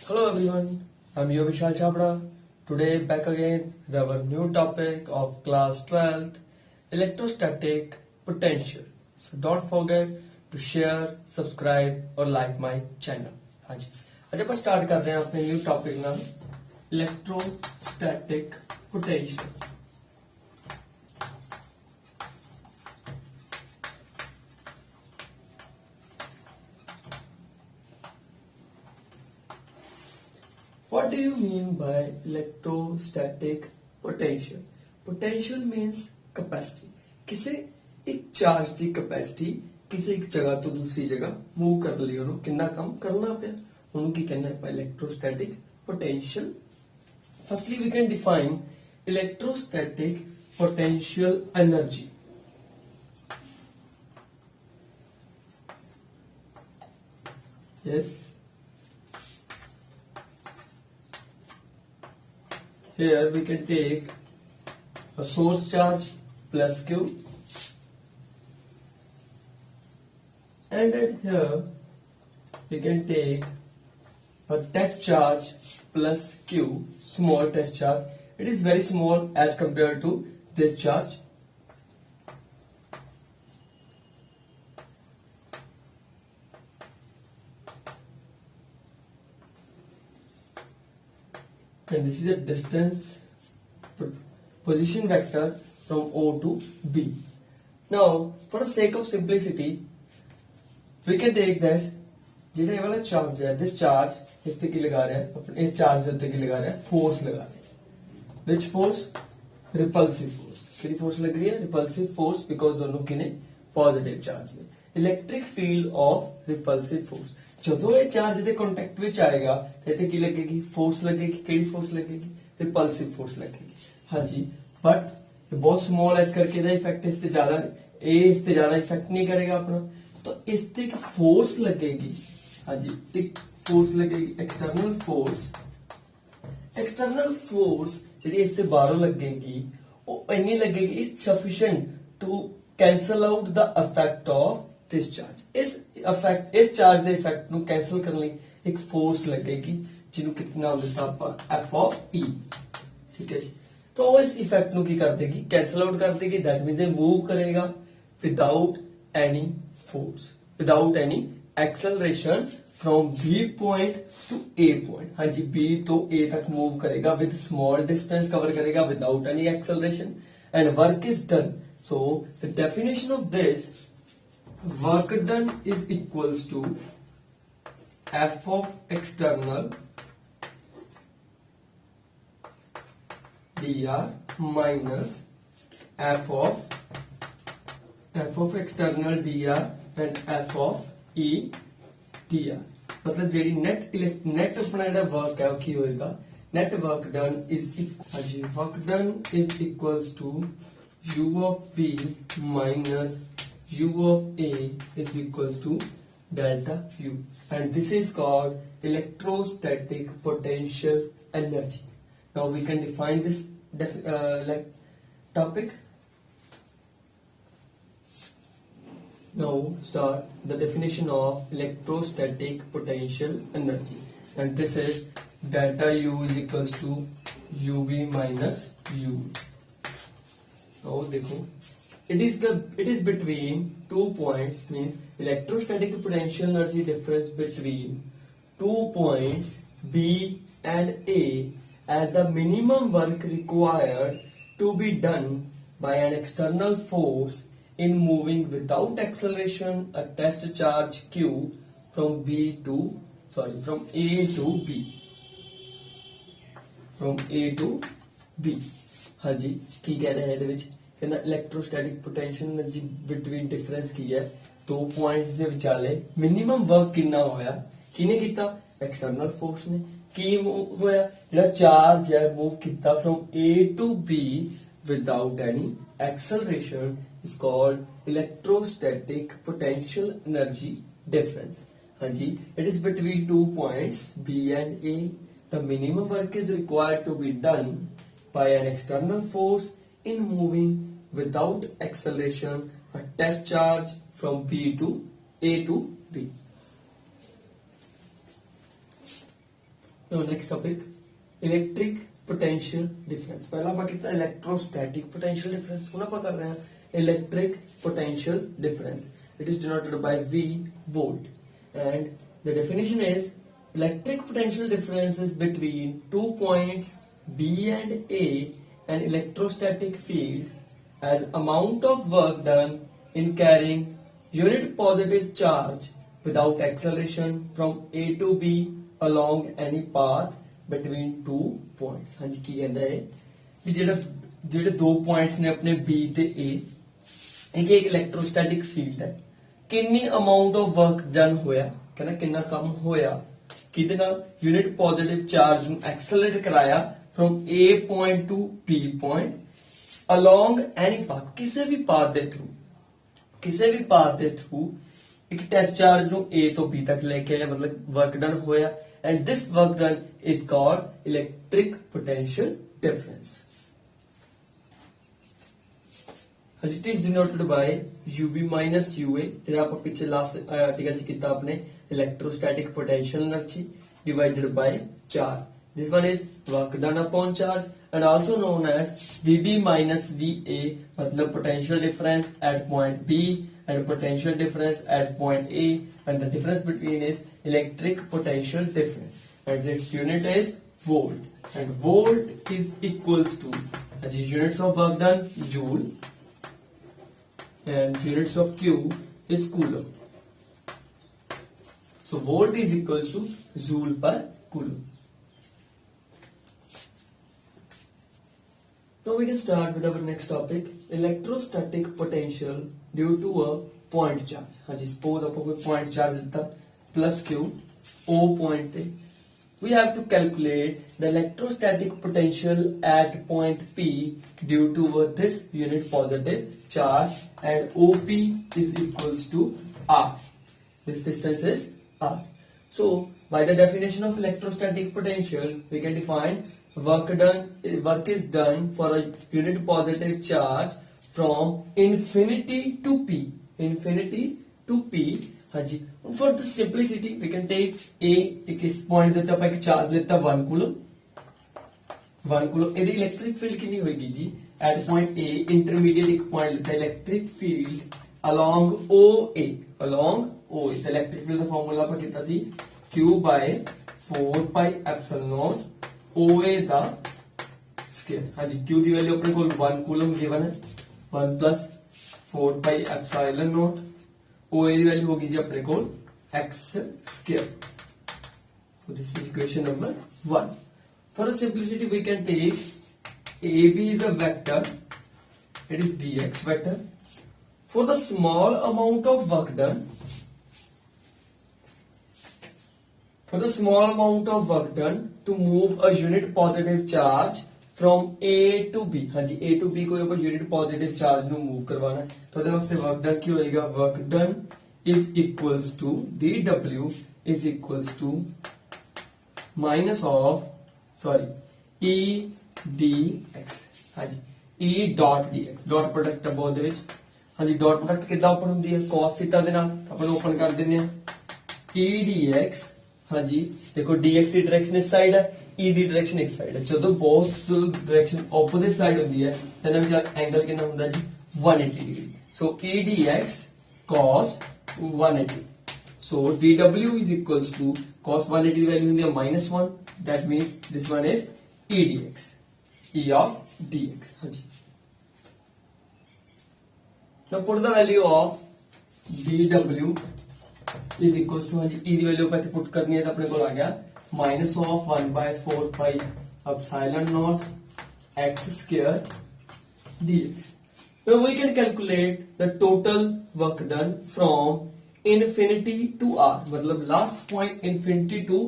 Hello everyone, I'm your Vishal Chhabra. Today back again with our new topic of class 12th, electrostatic potential. So don't forget to share, subscribe or like my channel. हाँ जी, आज अपन start करते हैं अपने new topic नाम electrostatic potential. What do you mean by electrostatic potential? Potential means capacity. किसे एक charge की capacity किसी एक जगह तो दूसरी जगह मूव कर ली ਉਹਨੂੰ ਕਿੰਨਾ ਕੰਮ ਕਰਨਾ ਪਿਆ ਉਹਨੂੰ ਕੀ ਕਹਿੰਦੇ ਆਪਾਂ electrostatic potential. Firstly we can define electrostatic potential energy. Yes. Here we can take a source charge plus Q, and then here we can take a test charge plus Q, small test charge. It is very small as compared to this charge. And this is a distance position vector from O to B. Now, for the sake of simplicity, we can take this. ਜਿਹੜਾ ਇਹ ਵਾਲਾ charge ਹੈ, this charge ਇਸ ਤੇ ਕੀ ਲਗਾ ਰਿਹਾ ਹੈ, ਆਪਣੇ ਇਸ ਚਾਰਜ ਦੇ ਉੱਤੇ ਕੀ ਲਗਾ ਰਿਹਾ ਹੈ, ਫੋਰਸ ਲਗਾ ਰਿਹਾ ਹੈ. Which force? Repulsive force. ਕਿਹੜੀ ਫੋਰਸ ਲੱਗ ਰਹੀ ਹੈ? Repulsive force, because ਦੋਨੋਂ ਕਿਨੇ ਪੋਜ਼ਿਟਿਵ ਚਾਰਜ ਨੇ. Electric field of repulsive force. ਜਦੋਂ ਇਹ ਚਾਰਜ ਦੇ ਕੰਟੈਕਟ ਵਿੱਚ ਆਏਗਾ ਤੇ ਇੱਥੇ ਕੀ ਲੱਗੇਗੀ? ਫੋਰਸ ਲੱਗੇਗੀ. ਕਿਹੜੀ ਫੋਰਸ ਲੱਗੇਗੀ? ਰਿਪਲਸਿਵ ਫੋਰਸ ਲੱਗੇਗੀ. ਹਾਂਜੀ, ਬਟ ਇਹ ਬਹੁਤ स्मॉल है, इस करके ਇਹਦਾ ਇਫੈਕਟ ਇਸ ਤੇ ਜ਼ਿਆਦਾ ਇਹ ਇਸ ਤੇ ਜ਼ਿਆਦਾ ਇਫੈਕਟ ਨਹੀਂ ਕਰੇਗਾ ਆਪਣਾ. तो इस ते एक फोर्स लगेगी. हाँ जी, एक फोर्स लगेगी, एक्सटर्नल फोर्स. एक्सटर्नल फोर्स जी इस ते बाहरों लगेगी वो इतनी लगेगी sufficient to cancel out the effect of this charge. इस चार्ज के इफेक्ट नु कैंसल करने लिए एक फोर्स लगेगी जिन्हों कितना नाम दिता आपा एफ ऑफ ई. ठीक है जी. तो वो इस इफेक्ट नु की कर देगी, कैंसल आउट कर देगी. दैट मींस ये मूव करेगा without any force, without any acceleration from B point to A point. हाँ जी, B तो A तक move करेगा with small distance cover करेगा without any acceleration and work is done. So the definition of this, work done is equals to F of external dr minus F of external dr and F of E dr. मतलब जेडी net अपना जेड़ा work है वो की होएगा, net work done is work done is equals to U of B minus U of A is equals to delta U, and this is called electrostatic potential energy. Now we can define this like topic. Now start the definition of electrostatic potential energy, and this is delta U is equals to UV minus U. Now देखो, it is between 2 points, means electrostatic potential energy difference between 2 points B and A as the minimum work required to be done by an external force in moving without acceleration a test charge Q from A to B. From A to B. हाँ जी, की कह रहे हैं ਇਹਦੇ ਵਿੱਚ ਕਹਿੰਦਾ electrostatic potential energy between difference ਕੀ ਹੈ, ਦੋ ਪੁਆਇੰਟਸ ਦੇ ਵਿਚਾਲੇ ਮਿਨੀਮਮ ਵਰਕ ਕਿੰਨਾ ਹੋਇਆ, ਕਿਹਨੇ ਕੀਤਾ? ਐਕਸਟਰਨਲ ਫੋਰਸ ਨੇ. ਕੀ ਹੋਇਆ? ਜਿਹੜਾ ਚਾਰਜ ਹੈ ਮੂਵ ਕੀਤਾ from A to B without any acceleration is called electrostatic potential energy difference. हाँ जी, it is between 2 points B and A. The minimum work is required to be done by an external force in moving without acceleration a test charge from B to A to B. Now next topic, electric potential difference. पहला ਆਪਾਂ ਕੀਤਾ electrostatic potential difference. ਹੁਣ ਆਪਾਂ ਕਰ ਰਹੇ ਹਾਂ electric potential difference. It is denoted by V volt. And the definition is electric potential difference is between 2 points B and A an electrostatic field as amount of work done in carrying unit positive charge without acceleration from A to B along any path between two points. हाँ जी की कहता है कि ਜਿਹੜੇ ਦੋ points ਨੇ ਆਪਣੇ B ਤੇ A ਇੱਕ ਇਲੈਕਟ੍ਰੋਸਟੈਟਿਕ ਫੀਲਡ ਹੈ ਕਿੰਨੀ ਅਮਾਉਂਟ ਆਫ ਵਰਕ ਡਨ ਹੋਇਆ ਕਹਿੰਦਾ ਕਿੰਨਾ ਕੰਮ ਹੋਇਆ ਕਿਹਦੇ ਨਾਲ ਯੂਨਿਟ ਪੋਜ਼ਿਟਿਵ ਚਾਰਜ ਨੂੰ ਐਕਸਲਰੇਟ ਕਰਾਇਆ from A point to B point along any path ਕਿਸੇ ਵੀ ਪਾਥ ਦੇ ਥਰੂ ਇੱਕ ਟੈਸਟ ਚਾਰਜ ਨੂੰ A ਤੋਂ B ਤੱਕ ਲੈ ਕੇ ਆਇਆ ਮਤਲਬ ਵਰਕ ਡਨ ਹੋਇਆ and this work done is called electric potential difference. It is denoted by UV minus UA ਜਿਹੜਾ ਆਪਾਂ ਪਿੱਛੇ ਲਾਸਟ ਆਰਟੀਕਲ ਚ ਕੀਤਾ ਆਪਣੇ electrostatic potential energy divided by charge. This one is work done upon charge and also known as VB minus VA मतलब potential difference at point B and potential difference at point A and the difference between is electric potential difference and its unit is volt and volt is equals to the units of work done joule and units of Q is coulomb. So volt is equals to joule per coulomb. Now we can start with our next topic, electrostatic potential due to a point charge. हाँ जी, suppose आपको कोई point charge देता plus Q, O point पे. We have to calculate the electrostatic potential at point P due to this unit positive charge and OP is equals to R. This distance is R. So by the definition of electrostatic potential, we can define work is done for a unit positive charge from infinity to P. हाँ जी, for the simplicity we can take A एक इस point देता है एक charge लेता 1 coulomb यदि electric field कितनी होगी जी एट पॉइंट A इंटरमीडिएट एक पॉइंट लेता है इलेक्ट्रिक फील्ड along OA तो इलेक्ट्रिक फील्ड का फार्मूला पर कितना सी Q by 4 pi epsilon naught OA दा स्क्वायर. हाँ जी, Q की वैल्यू अपने को 1 कूलम गिवन है 1 plus 4 pi epsilon naught OA की वैल्यू होगी जी अपने को x square. So this is equation number 1. For the simplicity we can take AB is a vector, it is dx vector. For the small amount of work done, to move a unit positive charge from A to B. हाँ जी, A to B को ऊपर unit positive charge ਨੂੰ move करवाना है तो देखो उससे work done क्या होएगा work done is equals to dW is equals to minus of E dx. हाँ जी, E dot dx dot product है बहुत ਦੇ ਵਿੱਚ. हाँ जी, dot product कितना ओपन ਹੁੰਦੀ है cos थीटा ਦੇ ਨਾਲ ਆਪਾਂ ओपन कर ਦਿੰਨੇ ਆ E dx. हाँ जी, देखो dx की डायरेक्शन इस साइड है E ਦੀ डायरेक्शन एक साइड है ਜਦੋਂ जो डायरेक्शन ऑपोजिट साइड ਹੁੰਦੀ ਹੈ ਤਾਂ ਇਹਦਾ ਵਿੱਚ ਐਂਗਲ ਕਿੰਨਾ ਹੁੰਦਾ ਜੀ 180 degree. So E dx cos 180. So dW is equals to cos 180 value in the -1. That means this one is E dx. E of dx. हाँ जी. Now put the value of dW is equals to हाँ जी E की value पे put करनी है तो अपने को आ गया minus of 1 by 4 pi epsilon naught x square dx. Now we can calculate the total work done from infinity to R. मतलब last point infinity to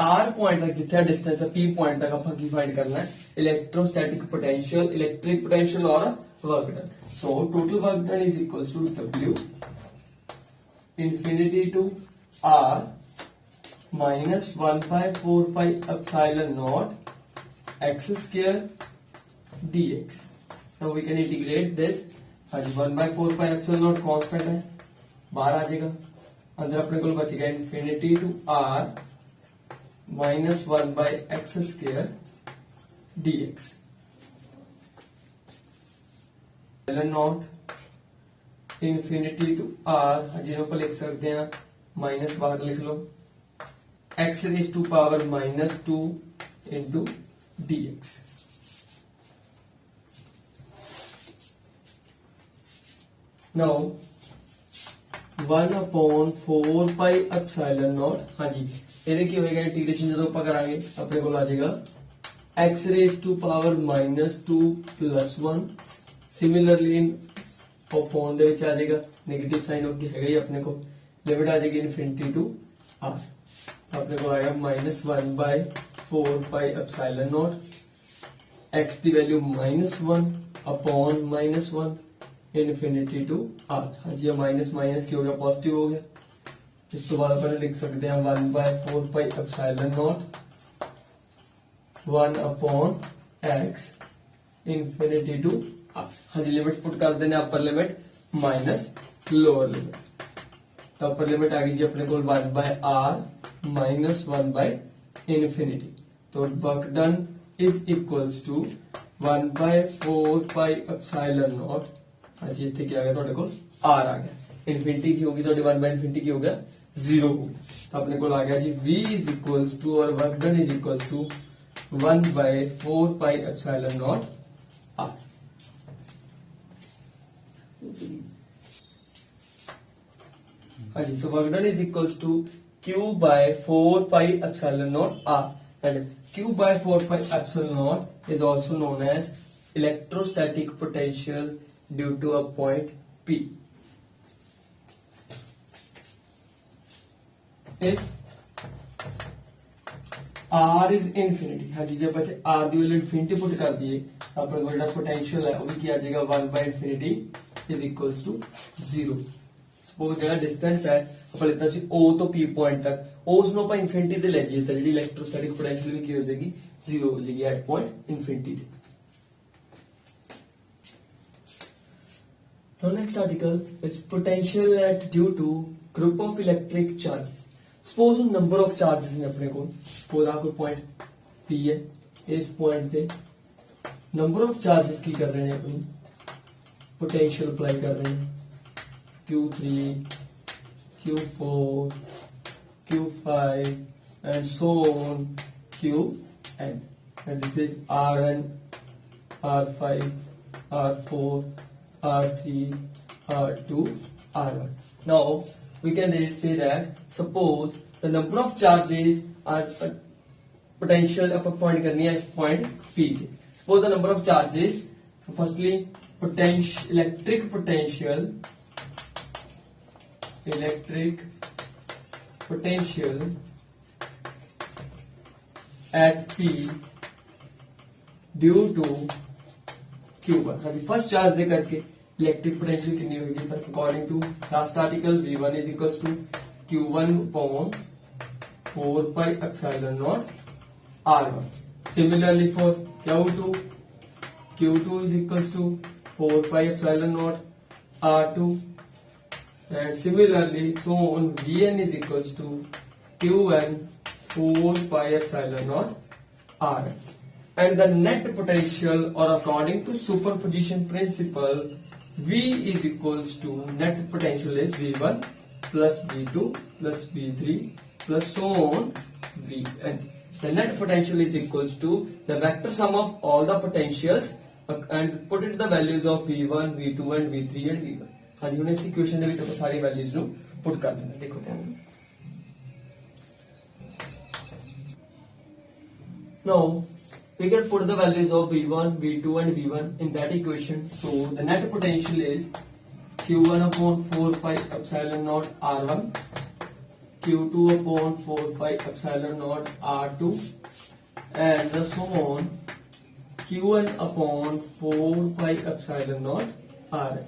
R point तक जितना distance है P point तक अपन की फाइंड करना है electrostatic potential, electric potential और work done. So total work done is equals to W infinity to R minus 1 by 4 pi epsilon naught x square dx. Now we can integrate this. हाँ जी, 1 by 4 pi epsilon naught constant है बाहर आ जाएगा अंदर अपने को बच गया infinity to R minus 1 by x square dx epsilon naught infinity to r ਜਿਹਨੂੰ ਆਪਾਂ ਲਿਖ ਸਕਦੇ ਹਾਂ ਮਾਈਨਸ ਬਾਹਰ ਲਿਖ ਲਓ x raised to power minus 2 into dx now 1 upon 4 pi epsilon naught हाँ जी ਇਹਦੇ ਕੀ ਹੋਏਗਾ ਇੰਟੀਗ੍ਰੇਸ਼ਨ ਜਦੋਂ ਆਪਾਂ ਕਰਾਂਗੇ ਆਪਣੇ ਕੋਲ ਆ ਜਾਏਗਾ x raised to power minus 2 plus 1 similarly in upon ਦੇ ਵਿੱਚ ਆ ਜਾਏਗਾ 네ਗੇਟਿਵ ਸਾਈਨ ਹੋ ਕੇ ਹੈਗਾ ਹੀ ਆਪਣੇ ਕੋਲ ਲਿਮਿਟ ਆ ਜਾਏਗੀ ਇਨਫਿਨਿਟੀ ਟੂ r अपने को आएगा minus 1 by 4 pi epsilon naught x की value -1 upon -1 infinity to r हाँ जी माइनस माइनस की हो गया पॉजिटिव हो गया इस तो बाद अपन लिख सकते हैं 1 by 4 pi epsilon naught 1 upon x infinity to r हाँ जी लिमिट्स पुट कर देने upper limit minus lower limit तो अपर लिमिट आ गई जी अपने को 1 by r minus 1 by infinity तो work done is equals to 1 by 4 pi epsilon naught हाँ जी इतने क्या आ गया थोड़े को r आ गया infinity की होगी थोड़ी 1 by infinity की हो गया 0 तो अपने को आ गया जी v is equals to और work done is equals to 1 by 4 pi epsilon naught r हाँ जी तो work done is equals to q by 4 pi epsilon naught r and q by 4 pi epsilon naught is also known as electrostatic potential due to a point p if r is infinity हाँ जी जब बच्चे r की value infinity put कर दिए अपने को जो potential है वो भी क्या आ जाएगा 1 by infinity is equals to 0 suppose ਜਿਹੜਾ ਡਿਸਟੈਂਸ ਹੈ ਆਪਾਂ ਲਿਖਣਾ ਸੀ O ਤੋਂ P ਪੁਆਇੰਟ ਤੱਕ ਉਸ ਨੂੰ ਆਪਾਂ ਇਨਫਿਨਿਟੀ ਤੇ ਲੈ ਜਾਈਏ ਤਾਂ ਜਿਹੜੀ ਇਲੈਕਟ੍ਰੋਸਟੈਟਿਕ ਪੋਟੈਂਸ਼ੀਅਲ ਵੀ ਕੀ ਹੋ ਜਾਏਗੀ 0 ਹੋ ਜਾਏਗੀ ਐਟ ਪੁਆਇੰਟ ਇਨਫਿਨਿਟੀ ਤੇ Now next article is potential at due to group of electric charges. Suppose number of charges ਨੇ ਆਪਣੇ ਕੋਲ suppose ਆ ਕੋਈ point P ਹੈ ਇਸ point ਤੇ number of charges ਕੀ ਕਰ ਰਹੇ ਨੇ ਆਪਣੀ potential apply ਕਰ ਰਹੇ ਨੇ Q3, Q4, Q5 and so on Qn and this is Rn, R5, R4, R3, R2, R1. Now we can say that suppose the number of charges are potential upper point करनी है इस point P के. Suppose the number of charges so firstly potential electric potential at P due to Q1 हाँ जी first charge दे करके electric potential कितनी होगी तो according to last article V1 is equals to Q1 upon 4 pi epsilon naught R1 similarly for Q2 is equals to 4 pi epsilon naught R2 and similarly so on Vn is equals to Qn 4 pi epsilon naught Rn and the net potential or according to superposition principle V is equals to net potential is V1 plus V2 plus V3 plus so on Vn. The net potential is equals to the vector sum of all the potentials and put it the values of V1, V2 and V3 and V1. हाँ जी हमने इस equation ਦੇ ਵਿੱਚ ਆਪਾਂ ਸਾਰੀ values ਨੂੰ ਪੁੱਟ ਕਰ ਦੇਣਾ ਦੇਖੋ ਧਿਆਨ ਨਾਲ now we can put the values of V1, V2 and V1 in that equation so the net potential is Q1 upon 4 pi epsilon naught R1 Q2 upon 4 pi epsilon naught R2 and so on Q1 upon 4 pi epsilon naught Rn.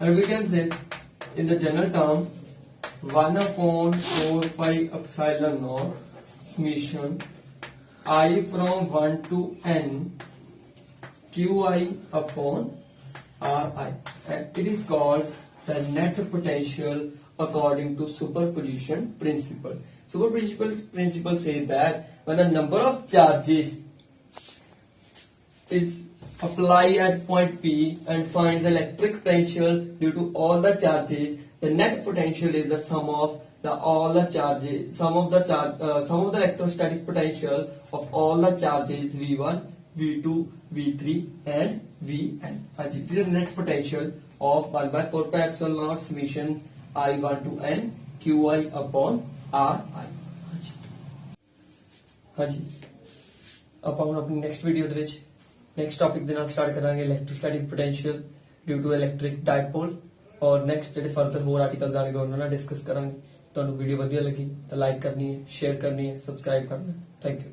And we can say in the general term 1 upon 4 pi epsilon naught summation I from 1 to n Qi upon Ri and it is called the net potential according to superposition principle. Principle says that when a number of charges is apply at point P and find the electric potential due to all the charges, the net potential is the sum of all the charges, sum of the electrostatic potential of all the charges V1, V2, V3 and Vn. This is the net potential of 1 by 4 pi epsilon naught summation I1 to n Qi upon Ri. हाँ जी ਆਪਾਂ ਹੁਣ ਆਪਣੀ next video ਦੇ ਵਿੱਚ next topic ਦੇ ਨਾਲ start ਕਰਾਂਗੇ electrostatic potential due to electric dipole ਔਰ ਨੈਕਸਟ ਜਿਹੜੇ ਫਰਦਰ ਹੋਰ ਆਰਟੀਕਲਸ ਆਣਗੇ ਉਹਨਾਂ ਨਾਲ ਡਿਸਕਸ ਕਰਾਂਗੇ। ਤੁਹਾਨੂੰ ਵੀਡੀਓ ਵਧੀਆ ਲੱਗੀ ਤਾਂ ਲਾਈਕ ਕਰਨੀ ਹੈ, ਸ਼ੇਅਰ ਕਰਨੀ ਹੈ, ਸਬਸਕ੍ਰਾਈਬ ਕਰਨਾ ਹੈ। Thank you.